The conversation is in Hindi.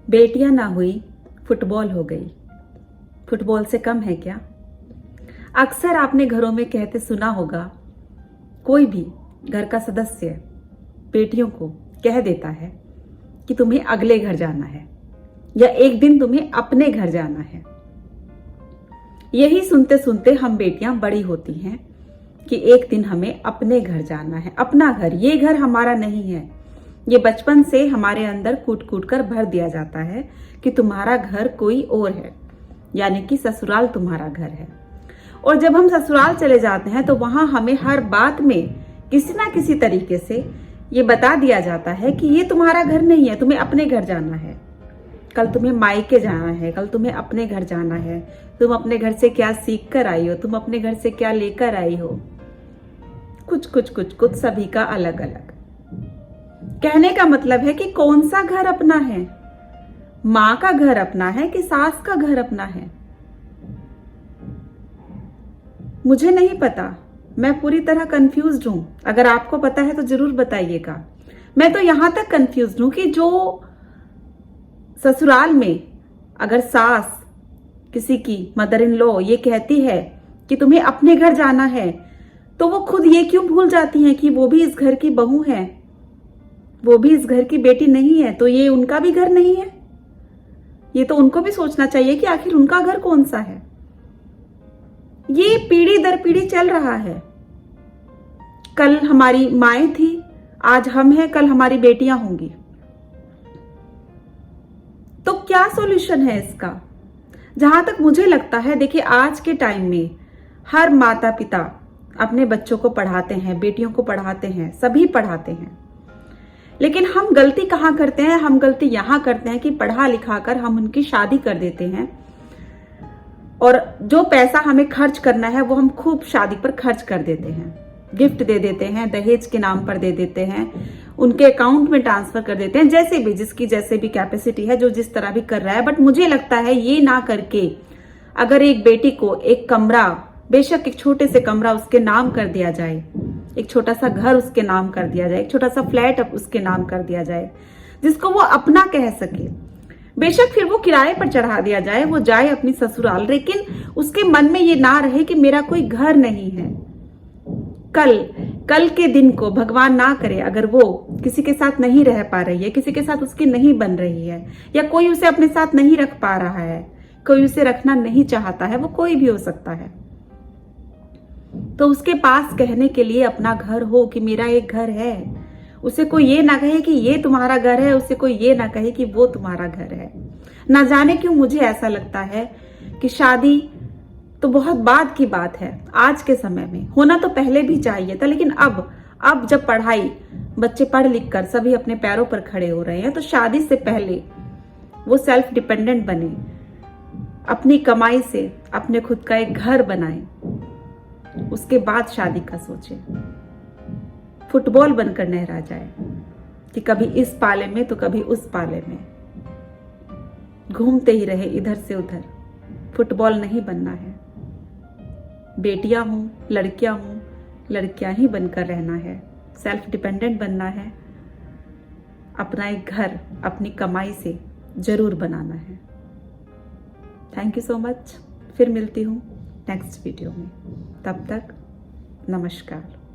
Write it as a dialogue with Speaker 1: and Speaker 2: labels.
Speaker 1: बेटियां ना हुई, फुटबॉल हो गई। फुटबॉल से कम है क्या? अक्सर आपने घरों में कहते सुना होगा, कोई भी घर का सदस्य बेटियों को कह देता है कि तुम्हें अगले घर जाना है या एक दिन तुम्हें अपने घर जाना है। यही सुनते सुनते हम बेटियां बड़ी होती हैं कि एक दिन हमें अपने घर जाना है, अपना घर। ये घर हमारा नहीं है। ये बचपन से हमारे अंदर कूट कूट कर भर दिया जाता है कि तुम्हारा घर कोई और है, यानी कि ससुराल तुम्हारा घर है। और जब हम ससुराल चले जाते हैं तो वहां हमें हर बात में किसी ना किसी तरीके से ये बता दिया जाता है कि ये तुम्हारा घर नहीं है, तुम्हें अपने घर जाना है। कल तुम्हें मायके जाना है, कल तुम्हें अपने घर जाना है। तुम अपने घर से क्या सीख कर आई हो, तुम अपने घर से क्या लेकर आई हो। कुछ कुछ कुछ कुछ सभी का अलग अलग। कहने का मतलब है कि कौन सा घर अपना है, माँ का घर अपना है कि सास का घर अपना है। मुझे नहीं पता, मैं पूरी तरह कंफ्यूज्ड हूं। अगर आपको पता है तो जरूर बताइएगा। मैं तो यहां तक कंफ्यूज्ड हूं कि जो ससुराल में अगर सास किसी की मदर इन लॉ ये कहती है कि तुम्हें अपने घर जाना है, तो वो खुद ये क्यों भूल जाती हैं कि वो भी इस घर की बहू है, वो भी इस घर की बेटी नहीं है, तो ये उनका भी घर नहीं है। ये तो उनको भी सोचना चाहिए कि आखिर उनका घर कौन सा है। ये पीढ़ी दर पीढ़ी चल रहा है। कल हमारी माएं थी, आज हम हैं, कल हमारी बेटियां होंगी। तो क्या सॉल्यूशन है इसका? जहां तक मुझे लगता है, देखिए आज के टाइम में हर माता पिता अपने बच्चों को पढ़ाते हैं, बेटियों को पढ़ाते हैं, सभी पढ़ाते हैं। लेकिन हम गलती कहाँ करते हैं? हम गलती यहां करते हैं कि पढ़ा लिखा कर हम उनकी शादी कर देते हैं और जो पैसा हमें खर्च करना है वो हम खूब शादी पर खर्च कर देते हैं। गिफ्ट दे देते हैं, दहेज के नाम पर दे देते हैं, उनके अकाउंट में ट्रांसफर कर देते हैं, जैसे भी जिसकी जैसे भी कैपेसिटी है, जो जिस तरह भी कर रहा है। बट मुझे लगता है ये ना करके अगर एक बेटी को एक कमरा, बेशक एक छोटे से कमरा उसके नाम कर दिया जाए, एक छोटा सा घर उसके नाम कर दिया जाए, एक छोटा सा फ्लैट उसके नाम कर दिया जाए, जिसको वो अपना कह सके। बेशक फिर वो किराए पर चढ़ा दिया जाए, वो जाए अपनी ससुराल, लेकिन उसके मन में ये ना रहे कि मेरा कोई घर नहीं है। कल के दिन को भगवान ना करे अगर वो किसी के साथ नहीं रह पा रही है, किसी के साथ उसकी नहीं बन रही है, या कोई उसे अपने साथ नहीं रख पा रहा है, कोई उसे रखना नहीं चाहता है, वो कोई भी हो सकता है, तो उसके पास कहने के लिए अपना घर हो कि मेरा एक घर है। उसे कोई ये ना कहे कि ये तुम्हारा घर है, उसे कोई ये ना कहे कि वो तुम्हारा घर है। ना जाने क्यों मुझे ऐसा लगता है कि शादी तो बहुत बाद की बात है। आज के समय में होना तो पहले भी चाहिए था, लेकिन अब जब पढ़ाई, बच्चे पढ़ लिख कर सभी अपने पैरों पर खड़े हो रहे हैं, तो शादी से पहले वो सेल्फ डिपेंडेंट बने, अपनी कमाई से अपने खुद का एक घर बनाए, उसके बाद शादी का सोचे। फुटबॉल बनकर नहरा जाए कि कभी इस पाले में तो कभी उस पाले में, घूमते ही रहे इधर से उधर। फुटबॉल नहीं बनना है। बेटियां हूं, लड़कियां ही बनकर रहना है, सेल्फ डिपेंडेंट बनना है, अपना एक घर अपनी कमाई से जरूर बनाना है। Thank you so much. फिर मिलती हूँ नेक्स्ट वीडियो में। तब तक नमस्कार।